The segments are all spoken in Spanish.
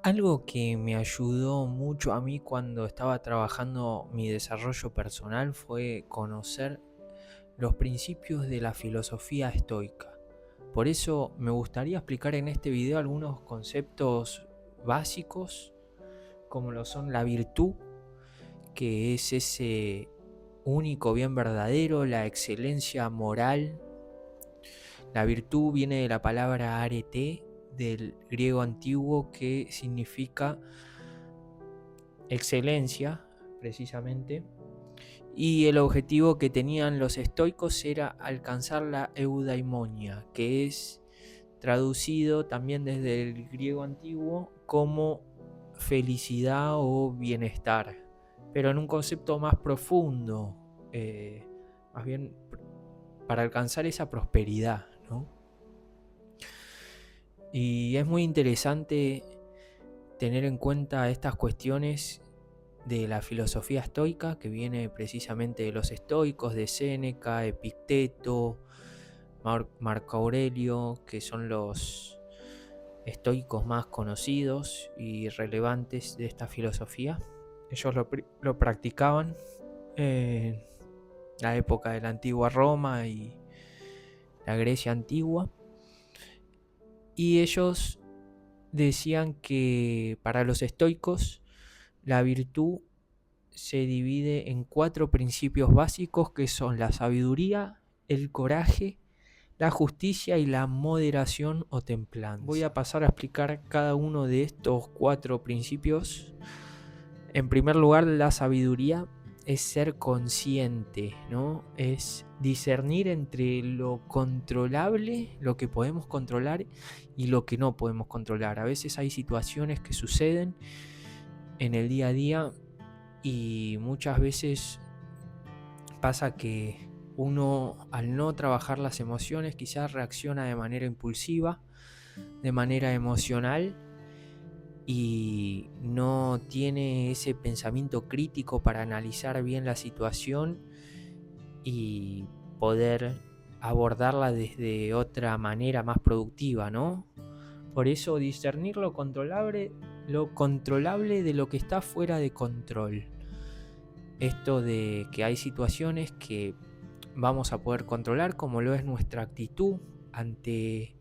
Algo que me ayudó mucho a mí cuando estaba trabajando mi desarrollo personal fue conocer los principios de la filosofía estoica. Por eso me gustaría explicar en este video algunos conceptos básicos, como lo son la virtud, que es ese único bien verdadero, la excelencia moral. La virtud viene de la palabra arete, del griego antiguo, que significa excelencia, precisamente, y el objetivo que tenían los estoicos era alcanzar la eudaimonia, que es traducido también desde el griego antiguo como felicidad o bienestar, pero en un concepto más profundo, más bien para alcanzar esa prosperidad, ¿no? Y es muy interesante tener en cuenta estas cuestiones de la filosofía estoica, que viene precisamente de los estoicos, de Séneca, Epicteto, Marco Aurelio, que son los estoicos más conocidos y relevantes de esta filosofía. Ellos lo practicaban en la época de la antigua Roma y la Grecia antigua, y ellos decían que para los estoicos la virtud se divide en 4 principios básicos, que son la sabiduría, el coraje, la justicia y la moderación o templanza. Voy a pasar a explicar cada uno de estos 4 principios. En primer lugar, la sabiduría es ser consciente, ¿no? Es discernir entre lo controlable, lo que podemos controlar, y lo que no podemos controlar. A veces hay situaciones que suceden en el día a día y muchas veces pasa que uno, al no trabajar las emociones, quizás reacciona de manera impulsiva, de manera emocional, y no tiene ese pensamiento crítico para analizar bien la situación y poder abordarla desde otra manera más productiva, ¿no? Por eso discernir lo controlable de lo que está fuera de control. Esto de que hay situaciones que vamos a poder controlar, como lo es nuestra actitud ante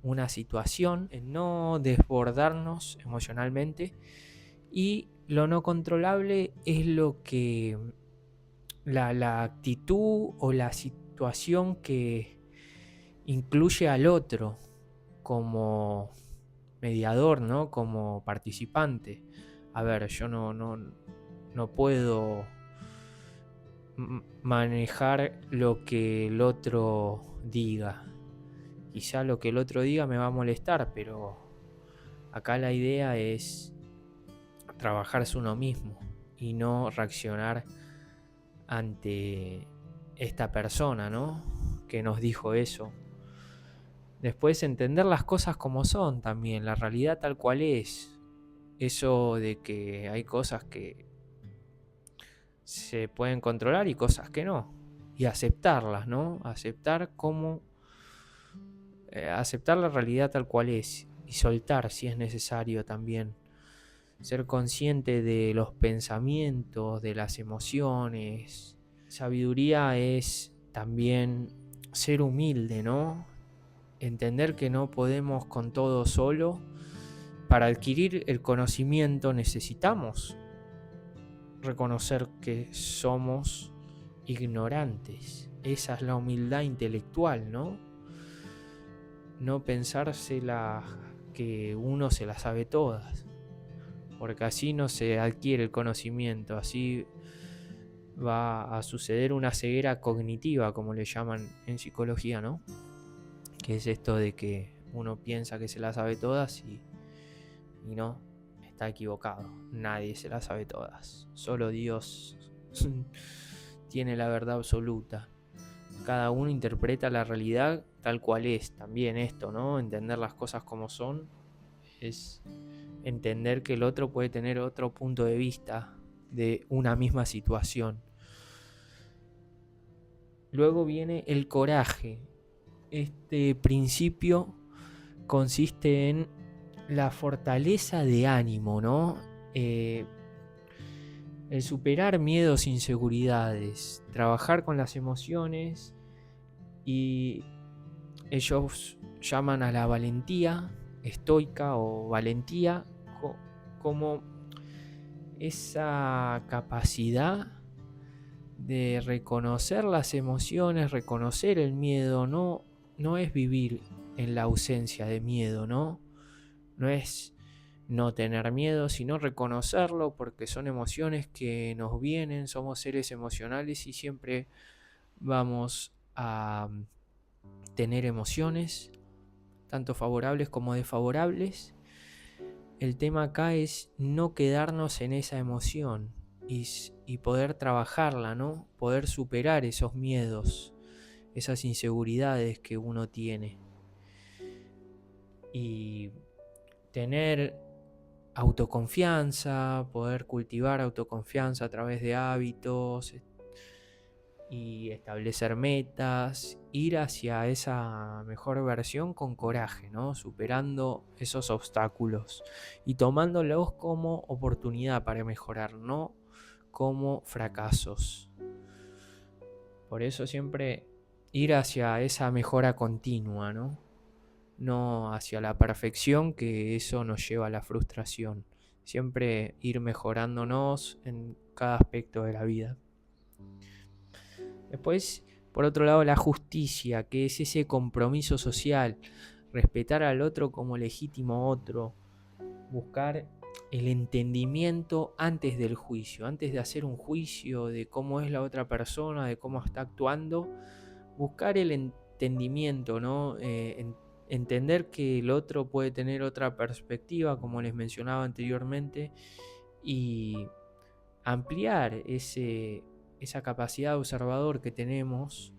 una situación, en no desbordarnos emocionalmente, y lo no controlable es lo que la actitud o la situación que incluye al otro como mediador, ¿no? Como participante. A ver, yo no puedo manejar lo que el otro diga. Quizá lo que el otro diga me va a molestar, pero acá la idea es trabajarse uno mismo y no reaccionar ante esta persona, ¿no? Que nos dijo eso. Después, entender las cosas como son también, la realidad tal cual es. Eso de que hay cosas que se pueden controlar y cosas que no. Y aceptarlas, ¿no? Aceptar la realidad tal cual es y soltar si es necesario también. Ser consciente de los pensamientos, de las emociones. Sabiduría es también ser humilde, ¿no? Entender que no podemos con todo solo. Para adquirir el conocimiento necesitamos reconocer que somos ignorantes. Esa es la humildad intelectual, ¿no? No pensársela que uno se las sabe todas, porque así no se adquiere el conocimiento, así va a suceder una ceguera cognitiva, como le llaman en psicología, ¿no? Que es esto de que uno piensa que se las sabe todas y no, está equivocado. Nadie se las sabe todas, solo Dios tiene la verdad absoluta. Cada uno interpreta la realidad tal cual es. También esto, ¿no? Entender las cosas como son es entender que el otro puede tener otro punto de vista de una misma situación. Luego viene el coraje. Este principio consiste en la fortaleza de ánimo, ¿no? El superar miedos, inseguridades, trabajar con las emociones, y ellos llaman a la valentía estoica o valentía como esa capacidad de reconocer las emociones, reconocer el miedo. No es vivir en la ausencia de miedo, no es no tener miedo, sino reconocerlo, porque son emociones que nos vienen, somos seres emocionales y siempre vamos a tener emociones, tanto favorables como desfavorables. El tema acá es no quedarnos en esa emoción y poder trabajarla, ¿no? Poder superar esos miedos, esas inseguridades que uno tiene. Y tener autoconfianza, poder cultivar autoconfianza a través de hábitos y establecer metas, ir hacia esa mejor versión con coraje, ¿no? Superando esos obstáculos y tomándolos como oportunidad para mejorar, no como fracasos. Por eso siempre ir hacia esa mejora continua, no hacia la perfección, que eso nos lleva a la frustración. Siempre ir mejorándonos en cada aspecto de la vida. Después, por otro lado, la justicia, que es ese compromiso social, respetar al otro como legítimo otro, buscar el entendimiento antes del juicio, antes de hacer un juicio de cómo es la otra persona, de cómo está actuando, buscar el entendimiento, ¿no? Entender que el otro puede tener otra perspectiva, como les mencionaba anteriormente, y ampliar esa capacidad de observador que tenemos.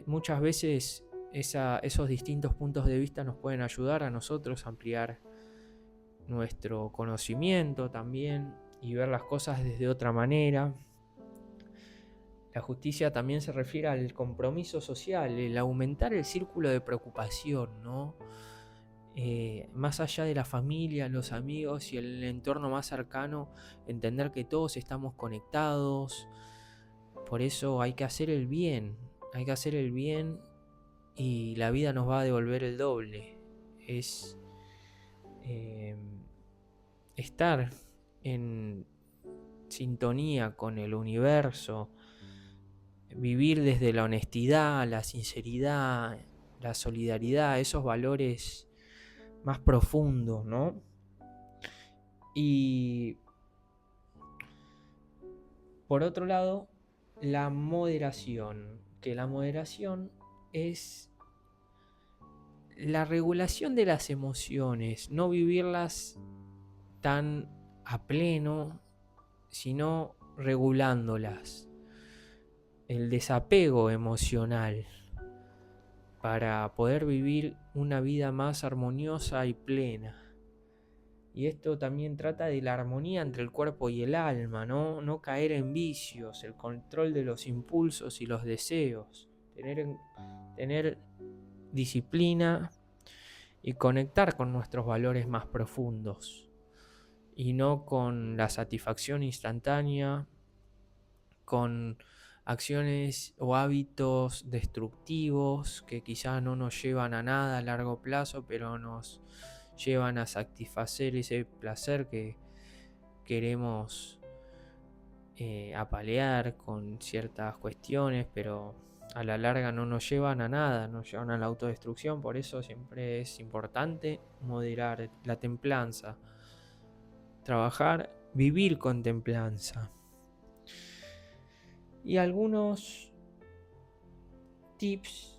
Muchas veces esos distintos puntos de vista nos pueden ayudar a nosotros a ampliar nuestro conocimiento también y ver las cosas desde otra manera. La justicia también se refiere al compromiso social, el aumentar el círculo de preocupación, ¿no? Más allá de la familia, los amigos y el entorno más cercano, entender que todos estamos conectados. Por eso hay que hacer el bien, y la vida nos va a devolver el doble. Es estar en sintonía con el universo, vivir desde la honestidad, la sinceridad, la solidaridad, esos valores más profundos, ¿no? Y por otro lado, la moderación, que la moderación es la regulación de las emociones, no vivirlas tan a pleno, sino regulándolas. El desapego emocional para poder vivir una vida más armoniosa y plena. Y esto también trata de la armonía entre el cuerpo y el alma, no caer en vicios, el control de los impulsos y los deseos, tener disciplina y conectar con nuestros valores más profundos y no con la satisfacción instantánea, con acciones o hábitos destructivos que quizás no nos llevan a nada a largo plazo, pero nos llevan a satisfacer ese placer que queremos apalear con ciertas cuestiones, pero a la larga no nos llevan a nada, nos llevan a la autodestrucción. Por eso siempre es importante moderar la templanza, trabajar, vivir con templanza. Y algunos tips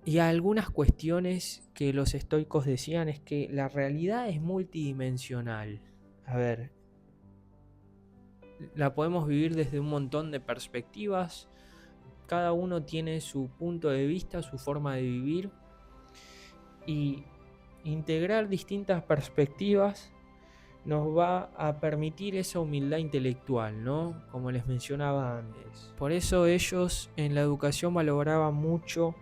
y algunas cuestiones que los estoicos decían es que la realidad es multidimensional. A ver, la podemos vivir desde un montón de perspectivas. Cada uno tiene su punto de vista, su forma de vivir, y integrar distintas perspectivas nos va a permitir esa humildad intelectual, ¿no? Como les mencionaba antes. Por eso ellos en la educación valoraban mucho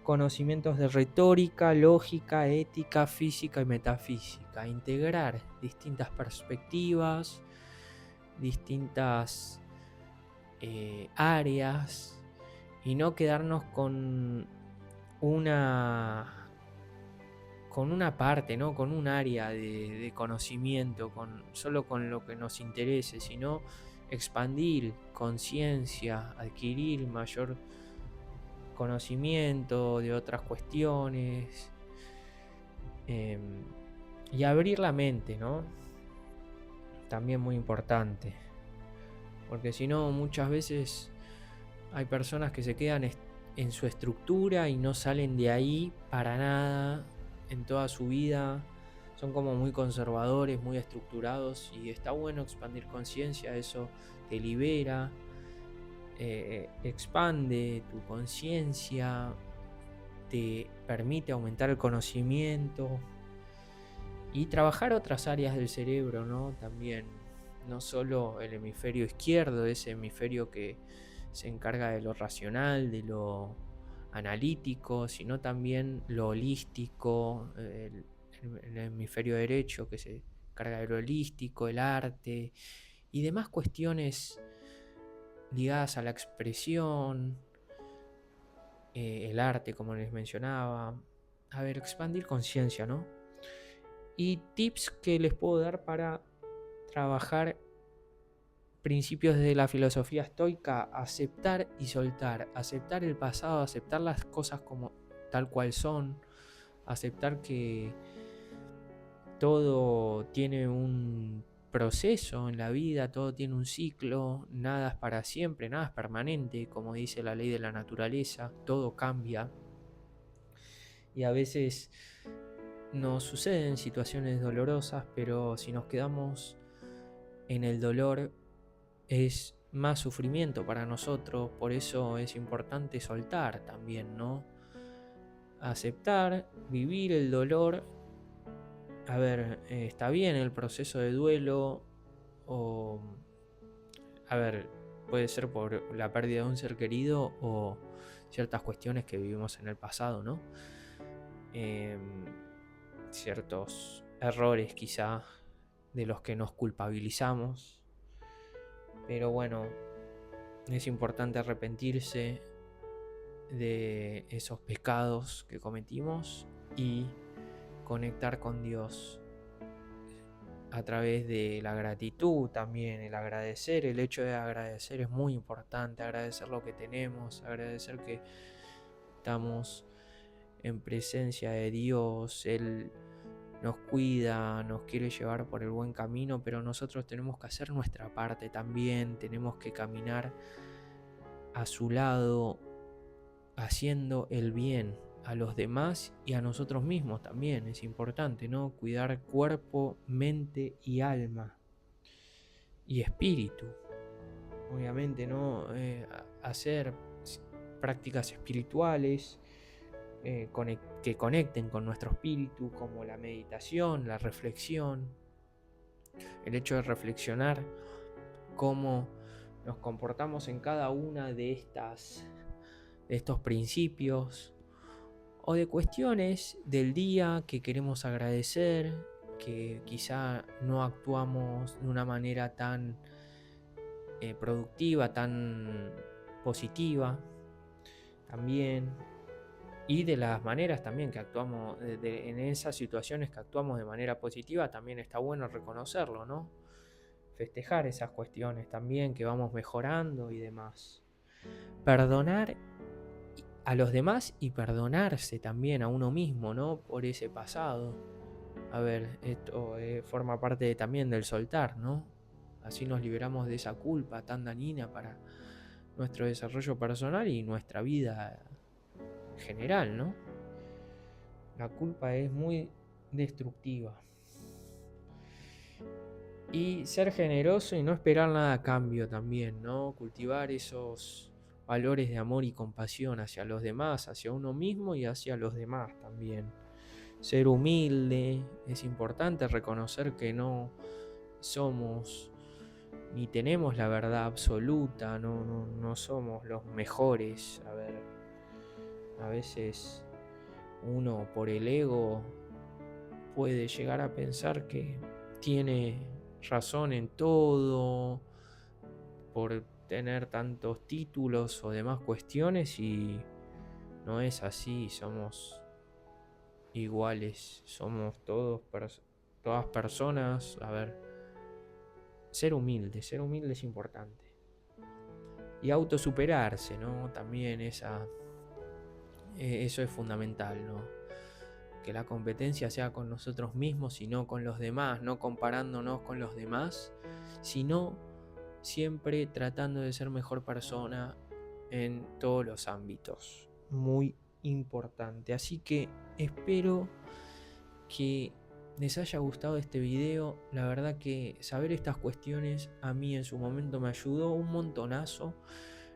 conocimientos de retórica, lógica, ética, física y metafísica. Integrar distintas perspectivas, distintas áreas y no quedarnos con una parte, ¿no? Con un área de conocimiento, solo con lo que nos interese, sino expandir conciencia, adquirir mayor conocimiento de otras cuestiones y abrir la mente, ¿no? También muy importante, porque si no, muchas veces hay personas que se quedan en su estructura y no salen de ahí para nada en toda su vida. Son como muy conservadores, muy estructurados, y está bueno expandir conciencia. Eso te libera, expande tu conciencia, te permite aumentar el conocimiento y trabajar otras áreas del cerebro, ¿no? También, no solo el hemisferio izquierdo, ese hemisferio que se encarga de lo racional, de lo analítico, sino también lo holístico, el hemisferio derecho que se encarga de lo holístico, el arte y demás cuestiones ligadas a la expresión, el arte, como les mencionaba. A ver, expandir conciencia, ¿no? Y tips que les puedo dar para trabajar principios de la filosofía estoica: aceptar y soltar, aceptar el pasado, aceptar las cosas como tal cual son, aceptar que todo tiene un proceso en la vida, todo tiene un ciclo, nada es para siempre, nada es permanente, como dice la ley de la naturaleza, todo cambia y a veces nos suceden situaciones dolorosas, pero si nos quedamos en el dolor es más sufrimiento para nosotros. Por eso es importante soltar también, ¿no? Aceptar, vivir el dolor. A ver, está bien el proceso de duelo, o a ver, puede ser por la pérdida de un ser querido o ciertas cuestiones que vivimos en el pasado, ¿no? Ciertos errores quizá de los que nos culpabilizamos. Pero bueno, es importante arrepentirse de esos pecados que cometimos y conectar con Dios a través de la gratitud también, el agradecer. El hecho de agradecer es muy importante, agradecer lo que tenemos, agradecer que estamos en presencia de Dios. Él nos cuida, nos quiere llevar por el buen camino, pero nosotros tenemos que hacer nuestra parte también, tenemos que caminar a su lado, haciendo el bien a los demás y a nosotros mismos también. Es importante, ¿no? Cuidar cuerpo, mente y alma y espíritu. Obviamente, ¿no? Hacer prácticas espirituales que conecten con nuestro espíritu, como la meditación, la reflexión, el hecho de reflexionar cómo nos comportamos en cada una de estos principios, o de cuestiones del día que queremos agradecer, que quizá no actuamos de una manera tan productiva, tan positiva también, y de las maneras también que actuamos, en esas situaciones que actuamos de manera positiva, también está bueno reconocerlo, ¿no? Festejar esas cuestiones también, que vamos mejorando y demás. Perdonar a los demás y perdonarse también a uno mismo, ¿no? Por ese pasado. A ver, esto forma parte también del soltar, ¿no? Así nos liberamos de esa culpa tan dañina para nuestro desarrollo personal y nuestra vida general, ¿no? La culpa es muy destructiva. Y ser generoso y no esperar nada a cambio también, ¿no? Cultivar esos valores de amor y compasión hacia los demás, hacia uno mismo y hacia los demás también. Ser humilde, es importante reconocer que no somos ni tenemos la verdad absoluta, no somos los mejores. A ver, A veces uno por el ego puede llegar a pensar que tiene razón en todo, por tener tantos títulos o demás cuestiones, y no es así. Somos iguales, somos todas personas. A ver, ser humilde es importante. Y autosuperarse, ¿no? También eso es fundamental, ¿no? Que la competencia sea con nosotros mismos y no con los demás, no comparándonos con los demás, sino siempre tratando de ser mejor persona en todos los ámbitos. Muy importante. Así que espero que les haya gustado este video. La verdad que saber estas cuestiones a mí en su momento me ayudó un montonazo.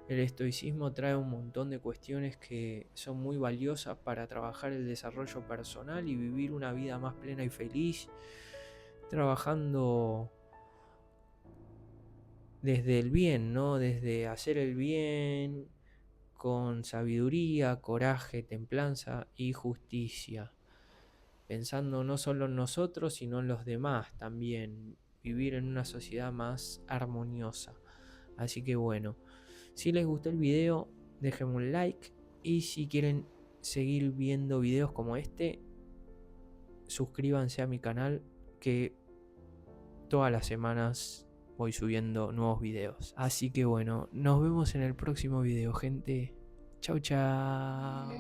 El estoicismo trae un montón de cuestiones que son muy valiosas para trabajar el desarrollo personal y vivir una vida más plena y feliz, trabajando desde el bien, ¿no? Desde hacer el bien con sabiduría, coraje, templanza y justicia, pensando no solo en nosotros, sino en los demás también, vivir en una sociedad más armoniosa. Así que bueno, si les gustó el video, déjenme un like, y si quieren seguir viendo videos como este, suscríbanse a mi canal, que todas las semanas voy subiendo nuevos videos. Así que bueno, nos vemos en el próximo video, gente. Chau, chau.